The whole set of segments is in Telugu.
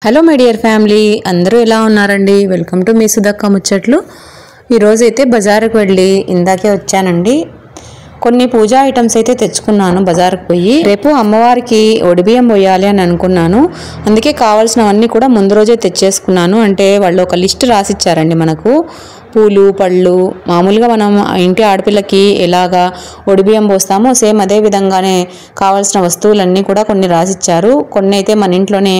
హలో మై డియర్ ఫ్యామిలీ, అందరూ ఎలా ఉన్నారండి? వెల్కమ్ టు మీ సుధక్క ముచ్చట్లు. ఈరోజు అయితే బజారుకు వెళ్ళి ఇందాకే వచ్చానండి. కొన్ని పూజా ఐటమ్స్ అయితే తెచ్చుకున్నాను బజారుకు పోయి. రేపు అమ్మవారికి ఒడిబియ్యం పోయాలి అని అనుకున్నాను. అందుకే కావాల్సినవన్నీ కూడా ముందు రోజే తెచ్చేసుకున్నాను. అంటే వాళ్ళు ఒక లిస్ట్ రాసిచ్చారండి మనకు. పూలు, పళ్ళు, మామూలుగా మనం ఇంటి ఆడపిల్లకి ఎలాగా ఒడిబియ్యం పోస్తామో సేమ్ అదే విధంగానే కావాల్సిన వస్తువులన్నీ కూడా కొన్ని రాసిచ్చారు. కొన్ని అయితే మన ఇంట్లోనే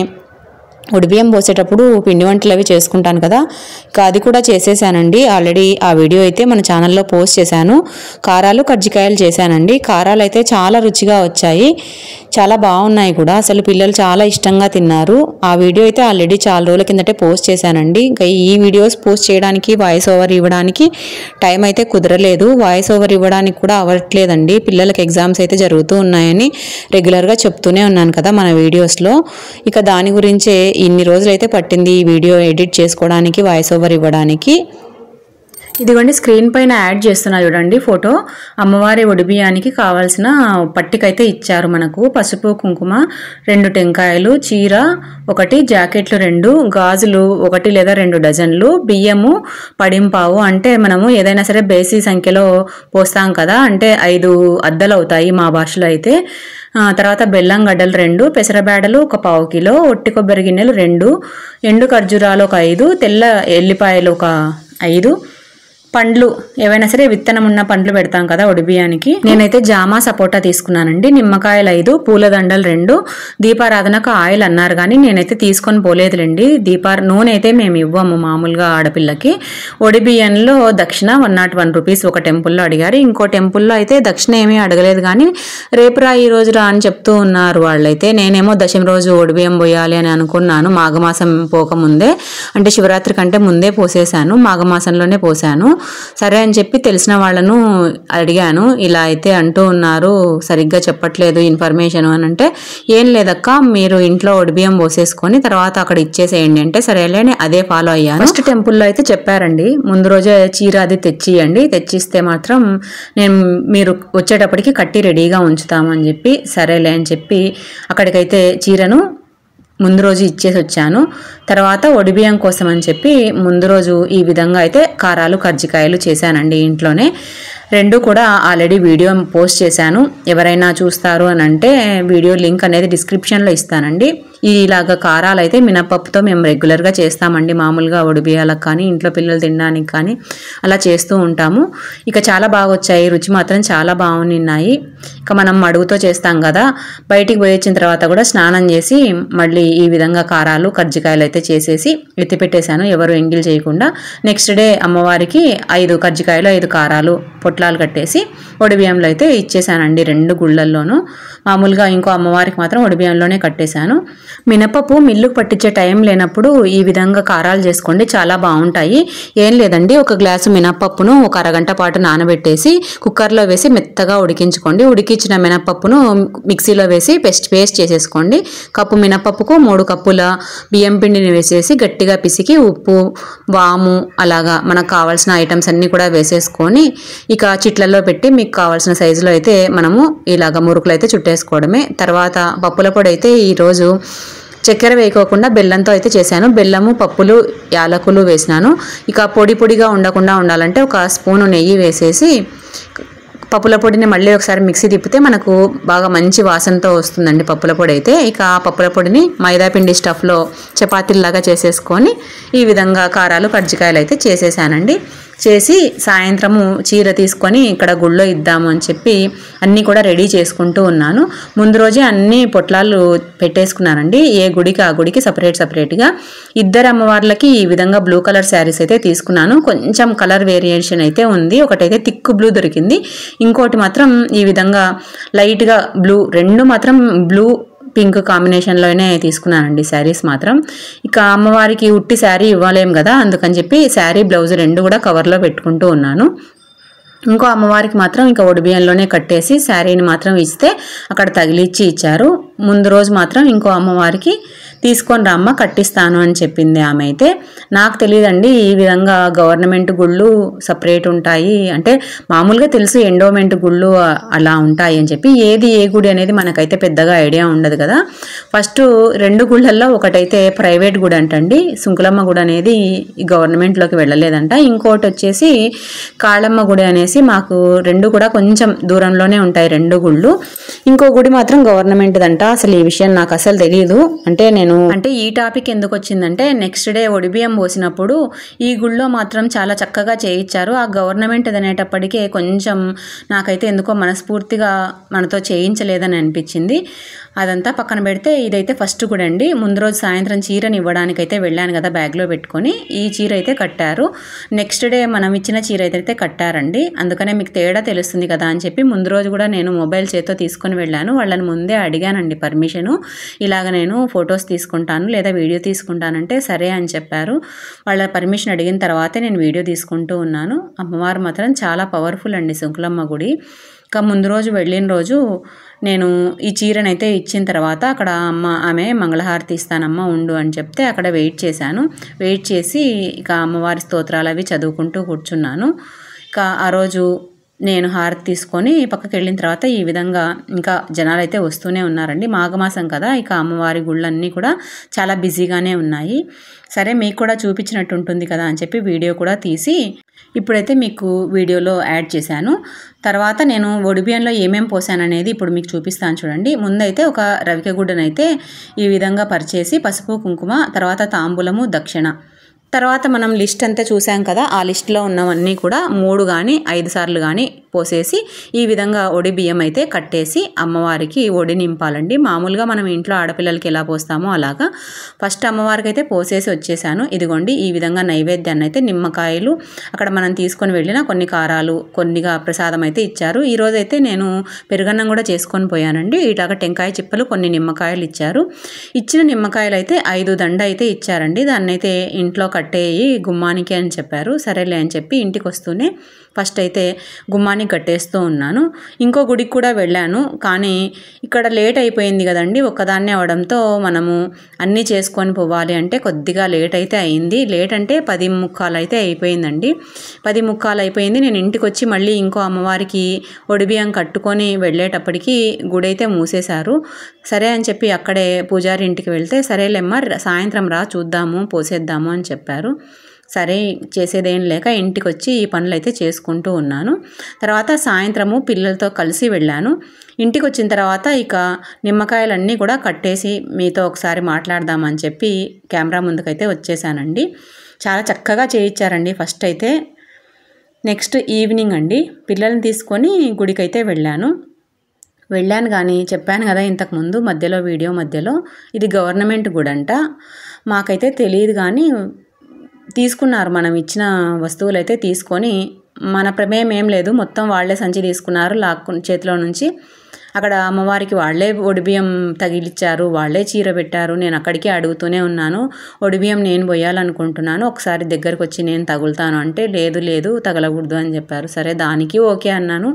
ఒడిబియ్యం పోసేటప్పుడు పిండి వంటలు అవి చేసుకుంటాను కదా, ఇంకా అది కూడా చేసేసానండి. ఆల్రెడీ ఆ వీడియో అయితే మన ఛానల్లో పోస్ట్ చేశాను. కారాలు, కజ్జికాయలు చేశానండి. కారాలు అయితే చాలా రుచిగా వచ్చాయి, చాలా బాగున్నాయి కూడా. అసలు పిల్లలు చాలా ఇష్టంగా తిన్నారు. ఆ వీడియో అయితే ఆల్రెడీ చాలా రోజుల కిందటే పోస్ట్ చేశానండి. ఇంకా ఈ వీడియోస్ పోస్ట్ చేయడానికి, వాయిస్ ఓవర్ ఇవ్వడానికి టైం అయితే కుదరలేదు. వాయిస్ ఓవర్ ఇవ్వడానికి కూడా అవ్వట్లేదండి. పిల్లలకి ఎగ్జామ్స్ అయితే జరుగుతూ ఉన్నాయని రెగ్యులర్గా చెప్తూనే ఉన్నాను కదా మన వీడియోస్లో. ఇక దాని గురించే ఇన్ని రోజులైతే పట్టింది ఈ వీడియో ఎడిట్ చేసుకోవడానికి, వాయిస్ ఓవర్ ఇవ్వడానికి. ఇదిగోండి స్క్రీన్ పైన యాడ్ చేస్తున్నా చూడండి ఫోటో. అమ్మవారి ఒడిబియ్యానికి కావాల్సిన పట్టికైతే ఇచ్చారు మనకు. పసుపు, కుంకుమ, 2 టెంకాయలు, చీర 1, జాకెట్లు 2, గాజులు 1 లేదా 2 డజన్లు, బియ్యము పడింపావు. అంటే మనము ఏదైనా సరే బేసి సంఖ్యలో పోస్తాం కదా, అంటే 5 అద్దలు అవుతాయి మా భాషలో అయితే. తర్వాత బెల్లం గడ్డలు 2, పెసరబేడలు 1 పావు కిలో, ఒట్టి కొబ్బరి గిన్నెలు 2, ఎండు ఖర్జూరాలు 5, తెల్ల ఎల్లిపాయలు 5, పండ్లు ఏవైనా సరే విత్తనం ఉన్న పండ్లు పెడతాం కదా ఒడిబియ్యానికి. నేనైతే జామ, సపోటా తీసుకున్నానండి. నిమ్మకాయలు 5, పూలదండలు 2, దీపారాధనకు ఆయిల్ అన్నారు కానీ నేనైతే తీసుకొని పోలేదులేండి. నూనె అయితే మేము ఇవ్వము మామూలుగా ఆడపిల్లకి. ఒడిబియ్యంలో దక్షిణ 101 రూపీస్ ఒక టెంపుల్లో అడిగారు. ఇంకో టెంపుల్లో అయితే దక్షిణ ఏమీ అడగలేదు కానీ రేపు రా ఈ రోజు రా అని చెప్తూ ఉన్నారు వాళ్ళైతే. నేనేమో దశమి రోజు ఒడిబియ్యం పోయాలి అని అనుకున్నాను, మాఘమాసం పోకముందే. అంటే శివరాత్రి కంటే ముందే పోసేసాను, మాఘమాసంలోనే పోసాను. సరే అని చెప్పి తెలిసిన వాళ్ళను అడిగాను. ఇలా అయితే అంటూ ఉన్నారు, సరిగ్గా చెప్పట్లేదు ఇన్ఫర్మేషన్ అని అంటే, ఏం లేదక్క మీరు ఇంట్లో ఒడిబియ్యం పోసేసుకొని తర్వాత అక్కడ ఇచ్చేసేయండి అంటే, సరేలే అదే ఫాలో అయ్యాను. ఫస్ట్ టెంపుల్లో అయితే చెప్పారండి ముందు రోజే చీర అది తెచ్చియండి, తెచ్చిస్తే మాత్రం మీరు వచ్చేటప్పటికి కట్టి రెడీగా ఉంచుతామని చెప్పి, సరేలే అని చెప్పి అక్కడికైతే చీరను ముందు రోజు ఇచ్చేసి వచ్చాను. తర్వాత ఒడిబియ్యం కోసం అని చెప్పి ముందు రోజు ఈ విధంగా అయితే కారాలు, కజ్జికాయలు చేశానండి ఇంట్లోనే. 2 కూడా ఆల్రెడీ వీడియో పోస్ట్ చేశాను. ఎవరైనా చూస్తారు అని అంటే వీడియో లింక్ అనేది డిస్క్రిప్షన్లో ఇస్తానండి. ఇలాగ కారాలు అయితే మినపప్పుతో మేము రెగ్యులర్గా చేస్తామండి. మామూలుగా ఒడిబియ్యాలకు కానీ ఇంట్లో పిల్లలు తినడానికి కానీ అలా చేస్తూ ఉంటాము. ఇక చాలా బాగా వచ్చాయి, రుచి మాత్రం చాలా బాగున్నాయి. ఇక మనం అడుగుతో చేస్తాం కదా, బయటికి పోయి వచ్చిన తర్వాత కూడా స్నానం చేసి మళ్ళీ ఈ విధంగా కారాలు, కజ్జికాయలు అయితే చేసేసి ఎత్తిపెట్టేశాను, ఎవరు ఎంగిల్ చేయకుండా. నెక్స్ట్ డే అమ్మవారికి 5 కజ్జికాయలు 5 కారాలు పొట్లాలు కట్టేసి ఒడిబియ్యంలో అయితే ఇచ్చేసానండి 2 గుళ్ళల్లోనూ. మామూలుగా ఇంకో అమ్మవారికి మాత్రం ఒడిబియ్యంలోనే కట్టేశాను. మినపప్పు మిల్లుకు పట్టించే టైం లేనప్పుడు ఈ విధంగా కారాలు చేసుకోండి, చాలా బాగుంటాయి. ఏం లేదండి, 1 గ్లాసు మినపప్పును 1 అరగంట పాటు నానబెట్టేసి కుక్కర్లో వేసి మెత్తగా ఉడికించుకోండి. ఉడికించిన మినపప్పును మిక్సీలో వేసి పేస్ట్ చేసేసుకోండి. కప్పు మినపప్పుకు 3 కప్పుల బియ్యం పిండిని వేసేసి గట్టిగా పిసికి ఉప్పు, వాము అలాగా మనకు కావాల్సిన ఐటమ్స్ అన్నీ కూడా వేసేసుకొని ఇక చిట్లలో పెట్టి మీకు కావాల్సిన సైజులో అయితే మనము ఇలాగ మురుకులు అయితే చుట్టేసుకోవడమే. తర్వాత పప్పుల పొడి అయితే ఈరోజు చక్కెర వేయకోకుండా బెల్లంతో అయితే చేశాను. బెల్లము, పప్పులు, యాలకులు వేసినాను. ఇక పొడిగా ఉండకుండా ఉండాలంటే 1 స్పూను నెయ్యి వేసేసి పప్పుల పొడిని మళ్ళీ ఒకసారి మిక్సీ తిప్పితే మనకు బాగా మంచి వాసనతో వస్తుందండి పప్పుల పొడి అయితే. ఇక ఆ పప్పుల పొడిని మైదాపిండి స్టఫ్లో చపాతీల్లాగా చేసేసుకొని ఈ విధంగా కారాలు, కజ్జికాయలు అయితే చేసేసానండి. చేసి సాయంత్రము చీర తీసుకొని ఇక్కడ గుళ్ళో ఇద్దాము అని చెప్పి అన్నీ కూడా రెడీ చేసుకుంటూ ఉన్నాను. ముందు రోజే అన్ని పొట్లాలు పెట్టేసుకున్నానండి, ఏ గుడికి ఆ గుడికి సపరేట్గా. 2 అమ్మవార్లకి ఈ విధంగా బ్లూ కలర్ శారీస్ అయితే తీసుకున్నాను. కొంచెం కలర్ వేరియేషన్ అయితే ఉంది. ఒకటైతే థిక్ బ్లూ దొరికింది, ఇంకోటి మాత్రం ఈ విధంగా లైట్గా బ్లూ. 2 మాత్రం బ్లూ పింక్ కాంబినేషన్లోనే తీసుకున్నానండి శారీస్ మాత్రం. ఇక అమ్మవారికి ఉట్టి శారీ ఇవ్వలేం కదా, అందుకని చెప్పి శారీ, బ్లౌజ్ 2 కూడా కవర్లో పెట్టుకుంటూ ఉన్నాను. ఇంకో అమ్మవారికి మాత్రం ఇంకా ఒడిబియ్యంలోనే కట్టేసి శారీని మాత్రం ఇస్తే అక్కడ తగిలిచ్చి ఇచ్చారు. ముందు రోజు మాత్రం ఇంకో అమ్మవారికి తీసుకొని రమ్మ కట్టిస్తాను అని చెప్పింది ఆమె. అయితే నాకు తెలియదండి ఈ విధంగా గవర్నమెంట్ గుళ్ళు సపరేట్ ఉంటాయి అంటే, మామూలుగా తెలుసు ఎండోమెంట్ గుళ్ళు అలా ఉంటాయి అని చెప్పి. ఏది ఏ గుడి అనేది మనకైతే పెద్దగా ఐడియా ఉండదు కదా. ఫస్ట్ 2 గుళ్ళల్లో ఒకటైతే ప్రైవేట్ గుడి అంటండి, సుంకులమ్మ గుడి అనేది గవర్నమెంట్లోకి వెళ్ళలేదంట. ఇంకోటి వచ్చేసి కాళమ్మ గుడి అనేసి, మాకు 2 కూడా కొంచెం దూరంలోనే ఉంటాయి 2 గుళ్ళు. ఇంకో గుడి మాత్రం గవర్నమెంట్దంట. అసలు ఈ విషయం నాకు అసలు తెలియదు. అంటే ఈ టాపిక్ ఎందుకు వచ్చిందంటే, నెక్స్ట్ డే ఒడిబియ్యం పోసినప్పుడు ఈ గుళ్ళో మాత్రం చాలా చక్కగా చేయించారు. ఆ గవర్నమెంట్ అనేటప్పటికే కొంచెం నాకైతే ఎందుకో మనస్ఫూర్తిగా మనతో చేయించలేదని అనిపించింది. అదంతా పక్కన పెడితే ఇదైతే ఫస్ట్ గుడి అండి. ముందు రోజు సాయంత్రం చీరని ఇవ్వడానికైతే వెళ్ళాను కదా బ్యాగ్లో పెట్టుకొని, ఈ చీర అయితే కట్టారు. నెక్స్ట్ డే మనం ఇచ్చిన చీర అయితే కట్టారండి. అందుకనే మీకు తేడా తెలుస్తుంది కదా అని చెప్పి ముందు రోజు కూడా నేను మొబైల్ చేతితో తీసుకొని వెళ్ళాను. వాళ్ళని ముందే అడిగానండి పర్మిషను, ఇలాగ నేను ఫొటోస్ తీసుకుంటాను లేదా వీడియో తీసుకుంటానంటే సరే అని చెప్పారు. వాళ్ళ పర్మిషన్ అడిగిన తర్వాతే నేను వీడియో తీసుకుంటూ ఉన్నాను. అమ్మవారు మాత్రం చాలా పవర్ఫుల్ అండి సుంకులమ్మ గుడి. ఇంకా ముందు రోజు వెళ్ళిన రోజు నేను ఈ చీరనైతే ఇచ్చిన తర్వాత అక్కడ ఆమె మంగళహారతి ఇస్తానమ్మ ఉండు అని చెప్తే అక్కడ వెయిట్ చేశాను. వెయిట్ చేసి ఇక అమ్మవారి స్తోత్రాలు అవి చదువుకుంటూ కూర్చున్నాను. ఇక ఆ రోజు నేను హారతి తీసుకొని పక్కకి వెళ్ళిన తర్వాత ఈ విధంగా ఇంకా జనాలు అయితే వస్తూనే ఉన్నారండి. మాఘమాసం కదా, ఇక అమ్మవారి గుళ్ళన్నీ కూడా చాలా బిజీగానే ఉన్నాయి. సరే మీకు కూడా చూపించినట్టు ఉంటుంది కదా అని చెప్పి వీడియో కూడా తీసి ఇప్పుడైతే మీకు వీడియోలో యాడ్ చేశాను. తర్వాత నేను ఒడిబియ్యంలో ఏమేమి పోసాను అనేది ఇప్పుడు మీకు చూపిస్తాను చూడండి. ముందైతే ఒక రవిక గుడ్డనైతే ఈ విధంగా పరిచేసి పసుపు కుంకుమ, తర్వాత తాంబూలము, దక్షిణ, తర్వాత మనం లిస్ట్ అంతా చూసాం కదా, ఆ లిస్ట్లో ఉన్నవన్నీ కూడా 3 కానీ 5 సార్లు కానీ పోసేసి ఈ విధంగా ఒడి బియ్యం అయితే కట్టేసి అమ్మవారికి ఒడి నింపాలండి. మామూలుగా మనం ఇంట్లో ఆడపిల్లలకి ఎలా పోస్తామో అలాగా ఫస్ట్ అమ్మవారికి అయితే పోసేసి వచ్చేసాను. ఇదిగోండి ఈ విధంగా నైవేద్యాన్ని అయితే నిమ్మకాయలు, అక్కడ మనం తీసుకొని వెళ్ళిన కొన్ని కారాలు, కొన్నిగా ప్రసాదం అయితే ఇచ్చారు. ఈరోజైతే నేను పెరుగన్నం కూడా చేసుకొని పోయానండి. ఇలాగ టెంకాయ చిప్పలు, కొన్ని నిమ్మకాయలు ఇచ్చారు. ఇచ్చిన నిమ్మకాయలు అయితే 5 దండ అయితే ఇచ్చారండి. దాన్ని అయితే ఇంట్లో కట్టేయి గుమ్మానికి అని చెప్పారు. సరేలే అని చెప్పి ఇంటికి వస్తూనే ఫస్ట్ అయితే గుమ్మానికి కట్టేస్తూ ఉన్నాను. ఇంకో గుడికి కూడా వెళ్ళాను, కానీ ఇక్కడ లేట్ అయిపోయింది కదండి. ఒక్కదాన్నే అవడంతో మనము అన్నీ చేసుకొని పోవాలి అంటే కొద్దిగా లేట్ అయితే అయింది. లేట్ అంటే 10:45 అయితే అయిపోయిందండి. 10:45 అయిపోయింది. నేను ఇంటికి వచ్చి మళ్ళీ ఇంకో అమ్మవారికి ఒడిబియ్యం కట్టుకొని వెళ్ళేటప్పటికి గుడి అయితే మూసేశారు. సరే అని చెప్పి అక్కడే పూజారి ఇంటికి వెళ్తే సరేలేమ్మ సాయంత్రం రా చూద్దాము పోసేద్దాము అని చెప్పారు. సరే చేసేదేం లేక ఇంటికి వచ్చి ఈ పనులు అయితే చేసుకుంటూ ఉన్నాను. తర్వాత సాయంత్రము పిల్లలతో కలిసి వెళ్ళాను. ఇంటికి వచ్చిన తర్వాత ఇక నిమ్మకాయలన్నీ కూడా కట్టేసి మీతో ఒకసారి మాట్లాడదామని చెప్పి కెమెరా ముందుకైతే వచ్చేసానండి. చాలా చక్కగా చేయించారండి ఫస్ట్ అయితే. నెక్స్ట్ ఈవినింగ్ అండి పిల్లల్ని తీసుకొని గుడికైతే వెళ్ళాను కానీ చెప్పాను కదా ఇంతకుముందు వీడియో మధ్యలో ఇది గవర్నమెంట్ గుడి అంట. మాకైతే తెలియదు కానీ తీసుకున్నారు, మనం ఇచ్చిన వస్తువులు అయితే తీసుకొని, మన ప్రమేయం ఏం లేదు, మొత్తం వాళ్ళే సంచి తీసుకున్నారు చేతిలో నుంచి. అక్కడ అమ్మవారికి వాళ్ళే ఒడిబియ్యం తగిలిచ్చారు, వాళ్ళే చీర పెట్టారు. నేను అక్కడికి అడుగుతూనే ఉన్నాను, ఒడిబియ్యం నేను పోయాలనుకుంటున్నాను, ఒకసారి దగ్గరకు వచ్చి నేను తగులుతాను అంటే లేదు తగలకూడదు అని చెప్పారు. సరే దానికి ఓకే అన్నాను.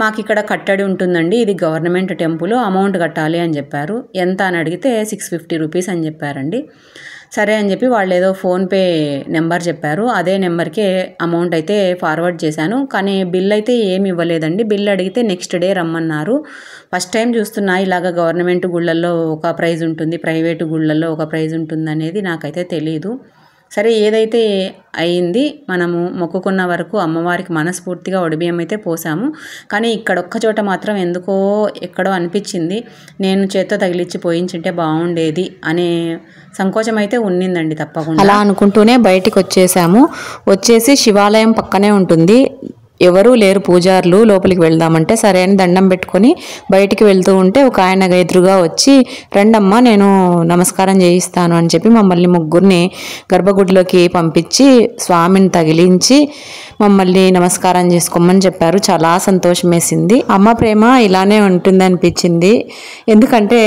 మాకు ఇక్కడ కట్టడి ఉంటుందండి, ఇది గవర్నమెంట్ టెంపుల్, అమౌంట్ కట్టాలి అని చెప్పారు. ఎంత అని అడిగితే 650 రూపీస్ అని చెప్పారండి. సరే అని చెప్పి వాళ్ళు ఏదో ఫోన్పే నెంబర్ చెప్పారు, అదే నెంబర్కే అమౌంట్ అయితే ఫార్వర్డ్ చేశాను. కానీ బిల్ అయితే ఏమి ఇవ్వలేదండి. బిల్ అడిగితే నెక్స్ట్ డే రమ్మన్నారు. ఫస్ట్ టైం చూస్తున్నా ఇలాగ గవర్నమెంట్ గుళ్ళల్లో ఒక ప్రైజ్ ఉంటుంది, ప్రైవేటు గుళ్ళల్లో ఒక ప్రైజ్ ఉంటుంది అనేది నాకైతే తెలీదు. సరే ఏదైతే అయింది, మనము మొక్కుకున్న వరకు అమ్మవారికి మనస్ఫూర్తిగా ఒడిబియ్యం అయితే పోసాము. కానీ ఇక్కడ ఒక్క చోట మాత్రం ఎందుకో ఎక్కడో అనిపించింది, నేను చేత్తో తగిలిచ్చి పోయించుంటే బాగుండేది అనే సంకోచం అయితే ఉన్నిందండి తప్పకుండా. అలా అనుకుంటూనే బయటికి వచ్చేసి శివాలయం పక్కనే ఉంటుంది, ఎవరూ లేరు పూజారులు, లోపలికి వెళ్దామంటే సరే అని దండం పెట్టుకొని బయటికి వెళ్తూ ఉంటే ఒక ఆయన ఎదురుగా వచ్చి రండమ్మా నేను నమస్కారం చేయిస్తాను అని చెప్పి మమ్మల్ని ముగ్గురిని గర్భగుడిలోకి పంపించి స్వామిని తగిలించి మమ్మల్ని నమస్కారం చేసుకోమని చెప్పారు. చాలా సంతోషం వేసింది. అమ్మ ప్రేమ ఇలానే ఉంటుంది అనిపించింది. ఎందుకంటే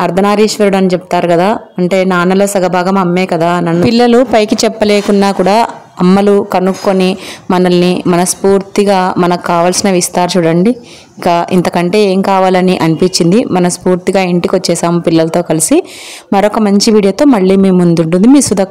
అర్ధనారీశ్వరుడు అని చెప్తారు కదా, అంటే నాన్నలో సగభాగం అమ్మే కదా. నన్ను పిల్లలు పైకి చెప్పలేకున్నా కూడా అమ్మలు కనుక్కొని మనల్ని మనస్ఫూర్తిగా మనకు కావాల్సినవి ఇస్తారు చూడండి. ఇంకా ఇంతకంటే ఏం కావాలని అనిపించింది. మనస్ఫూర్తిగా ఇంటికి వచ్చేసాము పిల్లలతో కలిసి. మరొక మంచి వీడియోతో మళ్ళీ మీ ముందుంటుంది మీ సుధా.